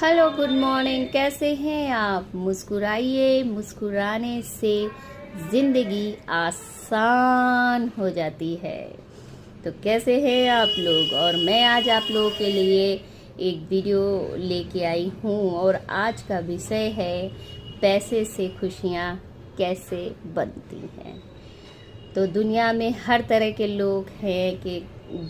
Hello, good morning. कैसे हैं आप? मुस्कुराइए, मुस्कुराने से ज़िंदगी आसान हो जाती है। तो कैसे हैं आप लोग? और मैं आज आप लोगों के लिए एक वीडियो लेके आई हूँ और आज का विषय है पैसे से खुशियाँ कैसे बनती हैं। तो दुनिया में हर तरह के लोग हैं कि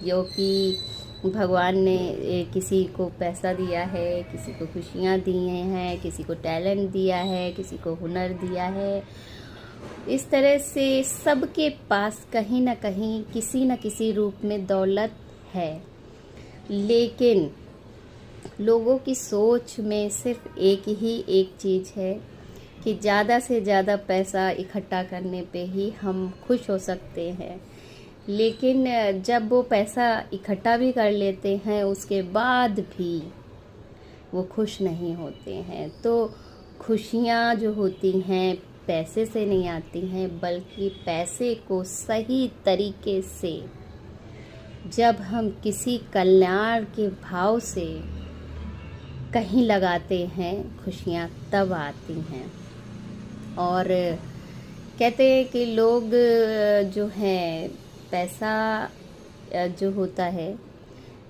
जो कि भगवान ने किसी को पैसा दिया है, किसी को खुशियाँ दी हैं, किसी को टैलेंट दिया है, किसी को हुनर दिया है। इस तरह से सबके पास कहीं ना कहीं किसी न किसी रूप में दौलत है, लेकिन लोगों की सोच में सिर्फ एक चीज़ है कि ज़्यादा से ज़्यादा पैसा इकट्ठा करने पे ही हम खुश हो सकते हैं। लेकिन जब वो पैसा इकट्ठा भी कर लेते हैं उसके बाद भी वो खुश नहीं होते हैं। तो खुशियाँ जो होती हैं पैसे से नहीं आती हैं, बल्कि पैसे को सही तरीके से जब हम किसी कल्याण के भाव से कहीं लगाते हैं, खुशियाँ तब आती हैं। और कहते हैं कि लोग जो हैं पैसा जो होता है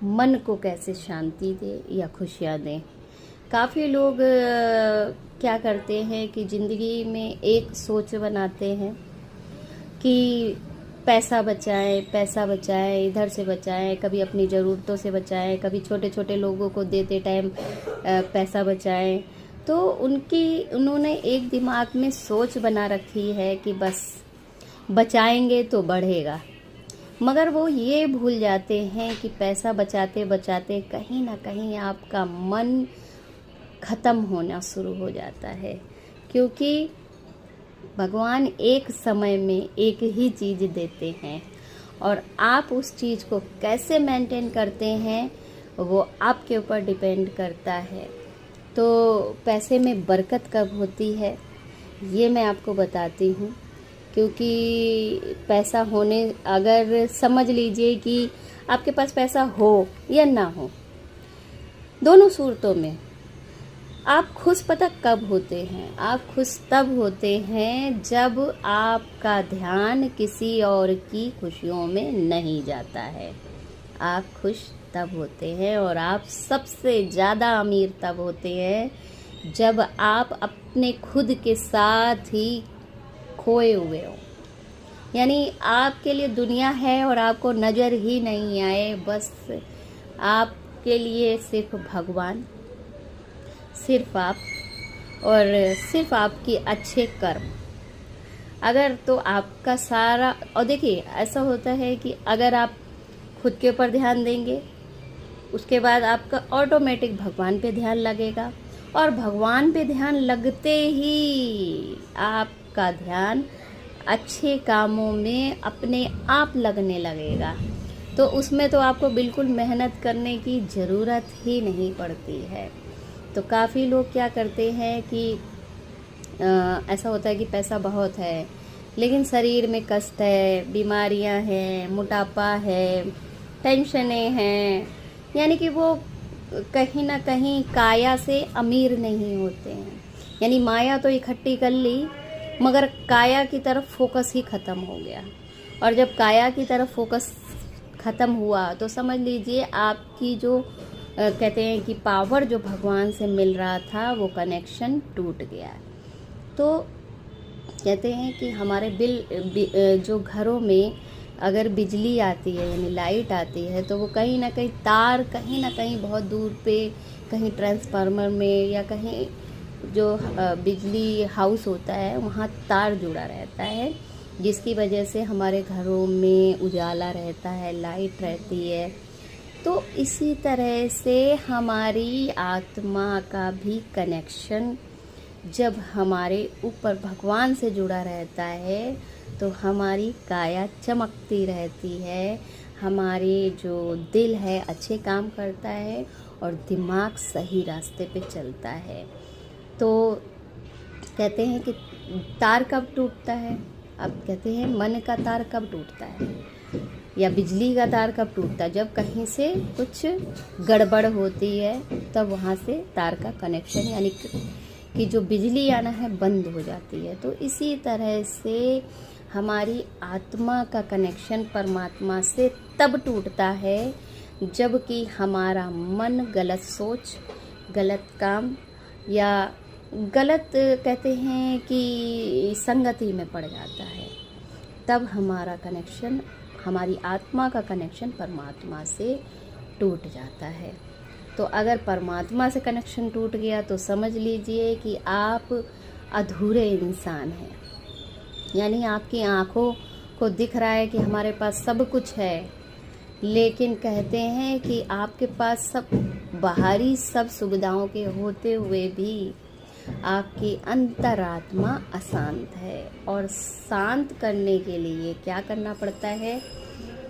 मन को कैसे शांति दे या खुशियाँ दें। काफ़ी लोग क्या करते हैं कि ज़िंदगी में एक सोच बनाते हैं कि पैसा बचाएं, इधर से बचाएं, कभी अपनी ज़रूरतों से बचाएं, कभी छोटे छोटे लोगों को देते टाइम पैसा बचाएं। तो उन्होंने एक दिमाग में सोच बना रखी है कि बस बचाएंगे तो बढ़ेगा, मगर वो ये भूल जाते हैं कि पैसा बचाते बचाते कहीं ना कहीं आपका मन ख़त्म होना शुरू हो जाता है। क्योंकि भगवान एक समय में एक ही चीज़ देते हैं और आप उस चीज़ को कैसे मेंटेन करते हैं वो आपके ऊपर डिपेंड करता है। तो पैसे में बरकत कब होती है ये मैं आपको बताती हूँ। क्योंकि पैसा होने, अगर समझ लीजिए कि आपके पास पैसा हो या ना हो, दोनों सूरतों में आप खुश पता कब होते हैं? आप खुश तब होते हैं जब आपका ध्यान किसी और की खुशियों में नहीं जाता है। आप खुश तब होते हैं और आप सबसे ज़्यादा अमीर तब होते हैं जब आप अपने खुद के साथ ही खोए हुए हो। यानी आपके लिए दुनिया है और आपको नज़र ही नहीं आए, बस आपके लिए सिर्फ भगवान, सिर्फ आप और सिर्फ आपके अच्छे कर्म। अगर तो आपका सारा, और देखिए ऐसा होता है कि अगर आप खुद के ऊपर ध्यान देंगे उसके बाद आपका ऑटोमेटिक भगवान पे ध्यान लगेगा और भगवान पे ध्यान लगते ही आपका ध्यान अच्छे कामों में अपने आप लगने लगेगा। तो उसमें तो आपको बिल्कुल मेहनत करने की ज़रूरत ही नहीं पड़ती है। तो काफ़ी लोग क्या करते हैं कि ऐसा होता है कि पैसा बहुत है लेकिन शरीर में कष्ट है, बीमारियां हैं, मोटापा है, टेंशनें हैं, यानी कि वो कहीं ना कहीं काया से अमीर नहीं होते हैं। यानी माया तो इकट्ठी कर ली मगर काया की तरफ फोकस ही ख़त्म हो गया। और जब काया की तरफ फोकस ख़त्म हुआ तो समझ लीजिए आपकी जो कहते हैं कि पावर जो भगवान से मिल रहा था वो कनेक्शन टूट गया। तो कहते हैं कि हमारे जो घरों में अगर बिजली आती है यानी लाइट आती है तो वो कहीं ना कहीं तार कहीं ना कहीं बहुत दूर पे, कहीं ट्रांसफार्मर में या कहीं जो बिजली हाउस होता है वहाँ तार जुड़ा रहता है, जिसकी वजह से हमारे घरों में उजाला रहता है, लाइट रहती है। तो इसी तरह से हमारी आत्मा का भी कनेक्शन जब हमारे ऊपर भगवान से जुड़ा रहता है तो हमारी काया चमकती रहती है, हमारे जो दिल है अच्छे काम करता है और दिमाग सही रास्ते पे चलता है। तो कहते हैं कि तार कब टूटता है? अब कहते हैं मन का तार कब टूटता है? या बिजली का तार कब टूटता है? जब कहीं से कुछ गड़बड़ होती है, तब वहाँ से तार का कनेक्शन यानी कि जो बिजली आना है बंद हो जाती है। तो इसी तरह से हमारी आत्मा का कनेक्शन परमात्मा से तब टूटता है जबकि हमारा मन गलत सोच, गलत काम या गलत कहते हैं कि संगति में पड़ जाता है। तब हमारा कनेक्शन, हमारी आत्मा का कनेक्शन परमात्मा से टूट जाता है। तो अगर परमात्मा से कनेक्शन टूट गया तो समझ लीजिए कि आप अधूरे इंसान हैं। यानी आपकी आँखों को दिख रहा है कि हमारे पास सब कुछ है, लेकिन कहते हैं कि आपके पास सब बाहरी सब सुविधाओं के होते हुए भी आपकी अंतरात्मा अशांत है। और शांत करने के लिए क्या करना पड़ता है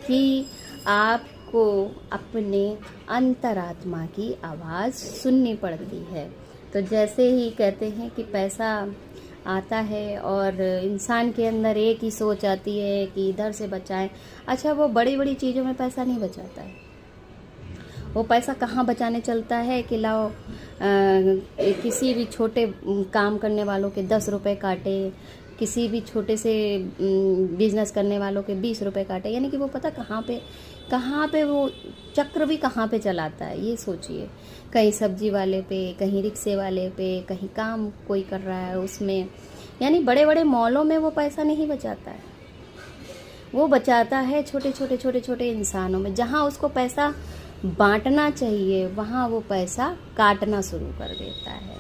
कि आपको अपने अंतरात्मा की आवाज़ सुननी पड़ती है। तो जैसे ही कहते हैं कि पैसा आता है और इंसान के अंदर एक ही सोच आती है कि इधर से बचाएं। अच्छा, वो बड़ी बड़ी चीज़ों में पैसा नहीं बचाता है। वो पैसा कहाँ बचाने चलता है कि लाओ किसी भी छोटे काम करने वालों के 10 रुपए काटे, किसी भी छोटे से बिजनेस करने वालों के 20 रुपए काटे। यानी कि वो पता कहाँ पे वो चक्र भी कहाँ पे चलाता है, ये सोचिए। कहीं सब्जी वाले पे, कहीं रिक्शे वाले पे, कहीं काम कोई कर रहा है उसमें। यानी बड़े बड़े मॉलों में वो पैसा नहीं बचाता है, वो बचाता है छोटे छोटे इंसानों में। जहाँ उसको पैसा बांटना चाहिए वहाँ वो पैसा काटना शुरू कर देता है।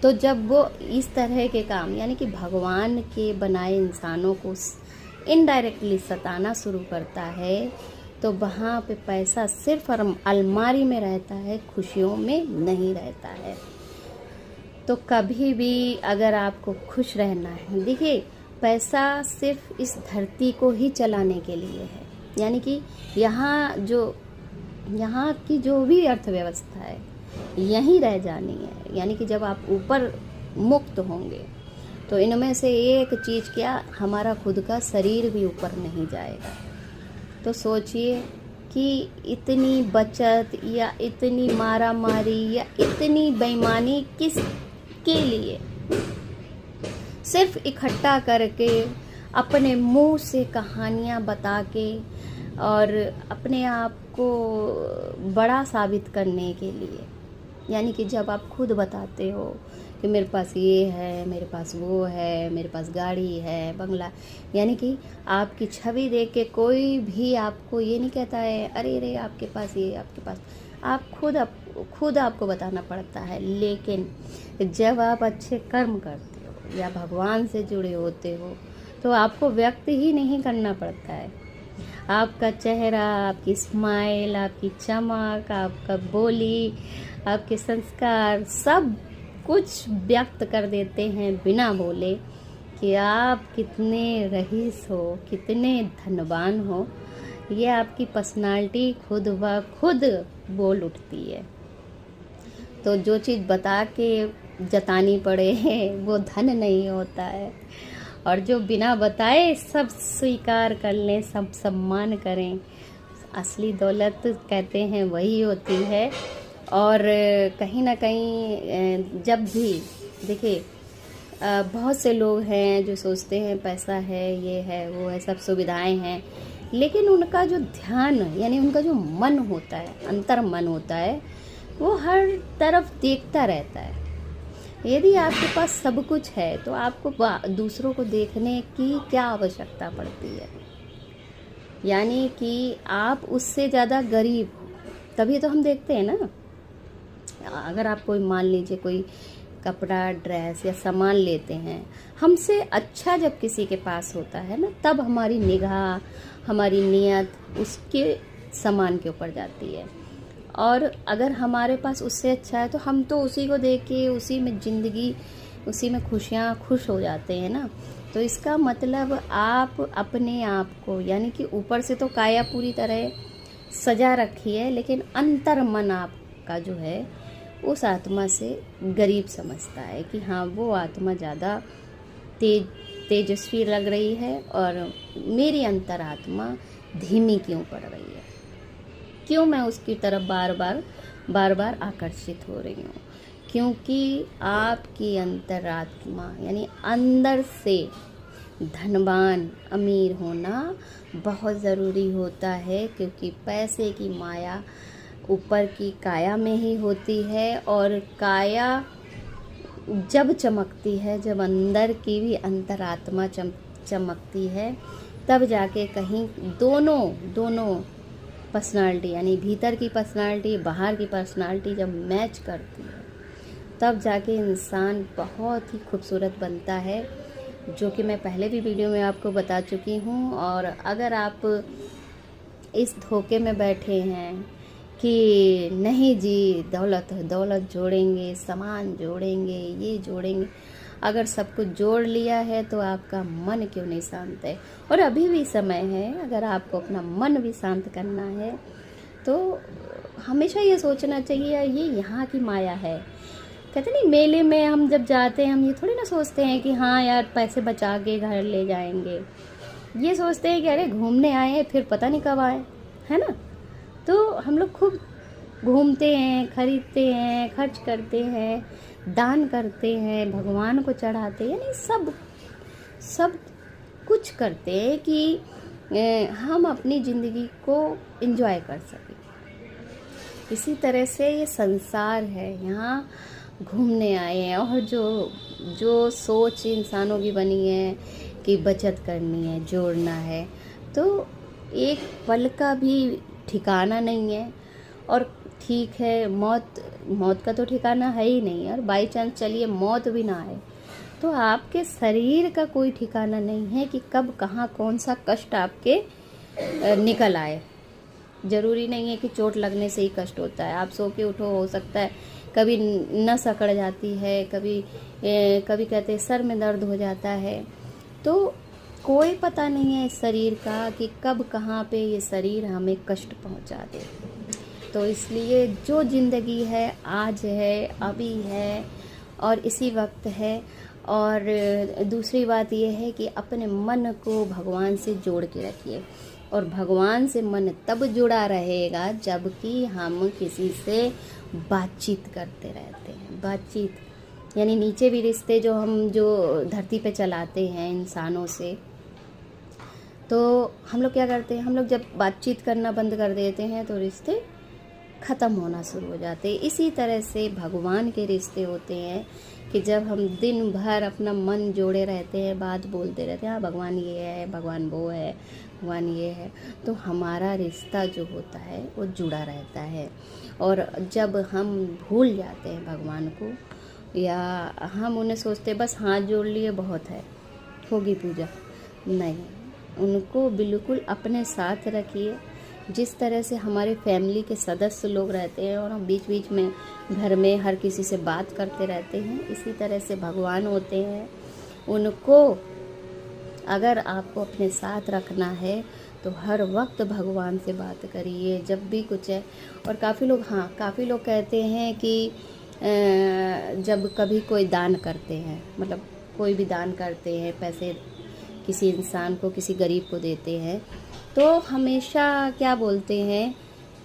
तो जब वो इस तरह के काम यानी कि भगवान के बनाए इंसानों को इनडायरेक्टली सताना शुरू करता है, तो वहाँ पे पैसा सिर्फ अलमारी में रहता है, खुशियों में नहीं रहता है। तो कभी भी अगर आपको खुश रहना है, देखिए पैसा सिर्फ इस धरती को ही चलाने के लिए है। यानी कि यहाँ की जो भी अर्थव्यवस्था है यहीं रह जानी है। यानी कि जब आप ऊपर मुक्त होंगे तो इनमें से एक चीज़ क्या, हमारा खुद का शरीर भी ऊपर नहीं जाएगा। तो सोचिए कि इतनी बचत या इतनी मारा मारी या इतनी बेईमानी किस के लिए? सिर्फ इकट्ठा करके अपने मुंह से कहानियाँ बता के और अपने आप को बड़ा साबित करने के लिए। यानी कि जब आप खुद बताते हो कि मेरे पास ये है, मेरे पास वो है, मेरे पास गाड़ी है, बंगला, यानी कि आपकी छवि देख के कोई भी आपको ये नहीं कहता है अरे आपके पास ये, आपके पास। आप खुद आपको बताना पड़ता है। लेकिन जब आप अच्छे कर्म करते हो या भगवान से जुड़े होते हो तो आपको व्यक्त ही नहीं करना पड़ता है। आपका चेहरा, आपकी स्माइल, आपकी चमक, आपका बोली, आपके संस्कार सब कुछ व्यक्त कर देते हैं बिना बोले कि आप कितने रईस हो, कितने धनवान हो। ये आपकी पर्सनालिटी खुद ब खुद बोल उठती है। तो जो चीज़ बता के जतानी पड़े वो धन नहीं होता है, और जो बिना बताए सब स्वीकार कर लें, सब सम्मान करें, असली दौलत कहते हैं वही होती है। और कहीं ना कहीं जब भी देखिए बहुत से लोग हैं जो सोचते हैं पैसा है, ये है, वो है, सब सुविधाएं हैं, लेकिन उनका जो ध्यान यानी उनका जो मन होता है, अंतर मन होता है, वो हर तरफ देखता रहता है। यदि आपके पास सब कुछ है तो आपको दूसरों को देखने की क्या आवश्यकता पड़ती है? यानी कि आप उससे ज़्यादा गरीब हो तभी तो हम देखते हैं ना। अगर आप कोई मान लीजिए कोई कपड़ा, ड्रेस या सामान लेते हैं, हमसे अच्छा जब किसी के पास होता है ना, तब हमारी निगाह, हमारी नियत उसके सामान के ऊपर जाती है। और अगर हमारे पास उससे अच्छा है तो हम तो उसी को देख के उसी में ज़िंदगी, उसी में खुश हो जाते हैं ना। तो इसका मतलब आप अपने आप को यानी कि ऊपर से तो काया पूरी तरह सजा रखी है, लेकिन अंतर मन आपका जो है उस आत्मा से गरीब समझता है कि हाँ वो आत्मा ज़्यादा तेजस्वी लग रही है और मेरी अंतरात्मा धीमी क्यों पड़ रही है, क्यों मैं उसकी तरफ बार बार आकर्षित हो रही हूँ? क्योंकि आपकी अंतरात्मा यानी अंदर से धनवान अमीर होना बहुत ज़रूरी होता है, क्योंकि पैसे की माया ऊपर की काया में ही होती है, और काया जब चमकती है, जब अंदर की भी अंतरात्मा चमकती है, तब जाके कहीं दोनों पर्सनालिटी यानी भीतर की पर्सनालिटी बाहर की पर्सनालिटी जब मैच करती है, तब जाके इंसान बहुत ही खूबसूरत बनता है, जो कि मैं पहले भी वीडियो में आपको बता चुकी हूँ। और अगर आप इस धोखे में बैठे हैं कि नहीं जी दौलत जोड़ेंगे, सामान जोड़ेंगे, ये जोड़ेंगे, अगर सब कुछ जोड़ लिया है तो आपका मन क्यों नहीं शांत है? और अभी भी समय है, अगर आपको अपना मन भी शांत करना है तो हमेशा ये सोचना चाहिए ये यहाँ की माया है। कहते नहीं, मेले में हम जब जाते हैं हम ये थोड़ी ना सोचते हैं कि हाँ यार पैसे बचा के घर ले जाएंगे, ये सोचते हैं कि अरे घूमने आए हैं फिर पता नहीं कब आए, है ना। तो हम लोग खूब घूमते हैं, खरीदते हैं, खर्च करते हैं, दान करते हैं, भगवान को चढ़ाते हैं, यानी सब कुछ करते हैं कि हम अपनी ज़िंदगी को एंजॉय कर सकें। इसी तरह से ये संसार है, यहाँ घूमने आए हैं, और जो सोच इंसानों की बनी है कि बचत करनी है, जोड़ना है, तो एक पल का भी ठिकाना नहीं है। और ठीक है, मौत का तो ठिकाना है ही नहीं, और बाई चांस चलिए मौत भी ना आए तो आपके शरीर का कोई ठिकाना नहीं है कि कब कहाँ कौन सा कष्ट आपके निकल आए। ज़रूरी नहीं है कि चोट लगने से ही कष्ट होता है, आप सो के उठो, हो सकता है कभी नस अकड़ जाती है, कभी कहते हैं सर में दर्द हो जाता है, तो कोई पता नहीं है इस शरीर का कि कब कहाँ पे ये शरीर हमें कष्ट पहुँचा दे। तो इसलिए जो ज़िंदगी है आज है, अभी है और इसी वक्त है। और दूसरी बात यह है कि अपने मन को भगवान से जोड़ के रखिए, और भगवान से मन तब जुड़ा रहेगा जबकि हम किसी से बातचीत करते रहते हैं। बातचीत यानी नीचे भी रिश्ते जो धरती पे चलाते हैं इंसानों से, तो हम लोग क्या करते हैं, हम लोग जब बातचीत करना बंद कर देते हैं तो रिश्ते ख़त्म होना शुरू हो जाते हैं। इसी तरह से भगवान के रिश्ते होते हैं कि जब हम दिन भर अपना मन जोड़े रहते हैं, बात बोलते रहते हैं, हाँ भगवान ये है, भगवान वो है, भगवान ये है, तो हमारा रिश्ता जो होता है वो जुड़ा रहता है। और जब हम भूल जाते हैं भगवान को, या हम उन्हें सोचते बस हाथ जोड़ लिए बहुत है, होगी पूजा, नहीं, उनको बिल्कुल अपने साथ रखिए। जिस तरह से हमारे फैमिली के सदस्य लोग रहते हैं और हम बीच बीच में घर में हर किसी से बात करते रहते हैं, इसी तरह से भगवान होते हैं। उनको अगर आपको अपने साथ रखना है तो हर वक्त भगवान से बात करिए जब भी कुछ है। और काफ़ी लोग कहते हैं कि जब कभी कोई दान करते हैं, मतलब कोई भी दान करते हैं, पैसे किसी इंसान को, किसी गरीब को देते हैं, तो हमेशा क्या बोलते हैं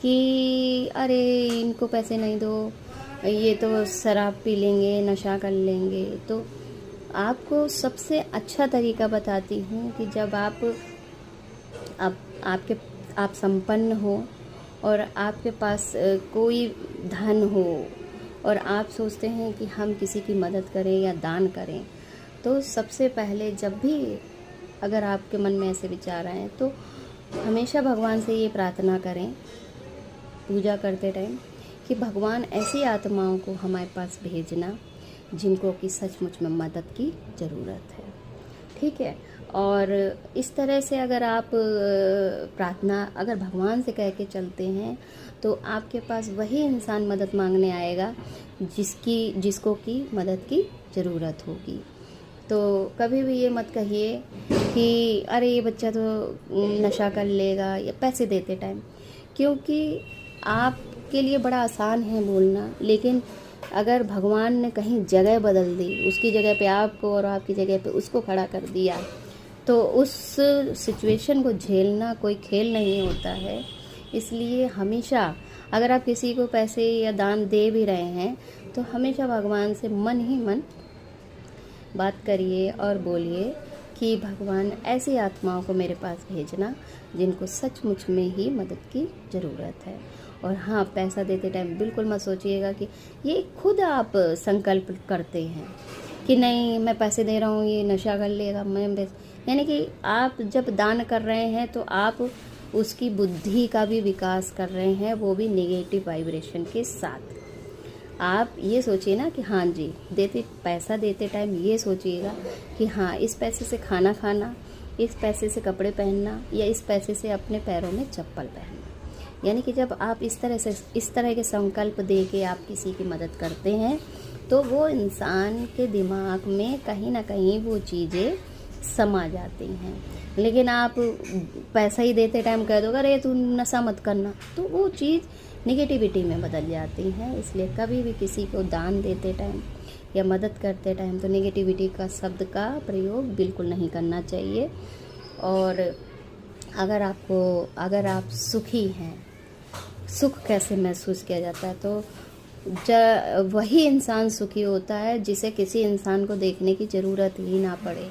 कि अरे इनको पैसे नहीं दो, ये तो शराब पी लेंगे, नशा कर लेंगे। तो आपको सबसे अच्छा तरीका बताती हूँ कि जब आप संपन्न हो और आपके पास कोई धन हो और आप सोचते हैं कि हम किसी की मदद करें या दान करें, तो सबसे पहले जब भी अगर आपके मन में ऐसे विचार आए तो हमेशा भगवान से ये प्रार्थना करें पूजा करते टाइम कि भगवान ऐसी आत्माओं को हमारे पास भेजना जिनको कि सचमुच में मदद की ज़रूरत है, ठीक है। और इस तरह से अगर आप प्रार्थना अगर भगवान से कह के चलते हैं तो आपके पास वही इंसान मदद मांगने आएगा जिसको कि मदद की ज़रूरत होगी। तो कभी भी ये मत कहिए कि अरे ये बच्चा तो नशा कर लेगा या पैसे देते टाइम, क्योंकि आपके लिए बड़ा आसान है बोलना, लेकिन अगर भगवान ने कहीं जगह बदल दी, उसकी जगह पे आपको और आपकी जगह पे उसको खड़ा कर दिया, तो उस सिचुएशन को झेलना कोई खेल नहीं होता है। इसलिए हमेशा अगर आप किसी को पैसे या दान दे भी रहे हैं तो हमेशा भगवान से मन ही मन बात करिए और बोलिए कि भगवान ऐसी आत्माओं को मेरे पास भेजना जिनको सचमुच में ही मदद की ज़रूरत है। और हाँ, पैसा देते टाइम बिल्कुल मत सोचिएगा कि ये खुद आप संकल्प करते हैं कि नहीं मैं पैसे दे रहा हूँ ये नशा कर लेगा, यानी कि आप जब दान कर रहे हैं तो आप उसकी बुद्धि का भी विकास कर रहे हैं, वो भी नेगेटिव वाइब्रेशन के साथ। आप ये सोचिए ना कि हाँ जी, पैसा देते टाइम ये सोचिएगा कि हाँ इस पैसे से खाना खाना, इस पैसे से कपड़े पहनना या इस पैसे से अपने पैरों में चप्पल पहनना। यानी कि जब आप इस तरह के संकल्प दे के आप किसी की मदद करते हैं तो वो इंसान के दिमाग में कहीं ना कहीं वो चीज़ें समा जाती हैं। लेकिन आप पैसा ही देते टाइम कह दो अरे तू नशा मत करना, तो वो चीज़ निगेटिविटी में बदल जाती है। इसलिए कभी भी किसी को दान देते टाइम या मदद करते टाइम तो नेगेटिविटी का शब्द का प्रयोग बिल्कुल नहीं करना चाहिए। और अगर आप सुखी हैं, सुख कैसे महसूस किया जाता है, तो वही इंसान सुखी होता है जिसे किसी इंसान को देखने की ज़रूरत ही ना पड़े।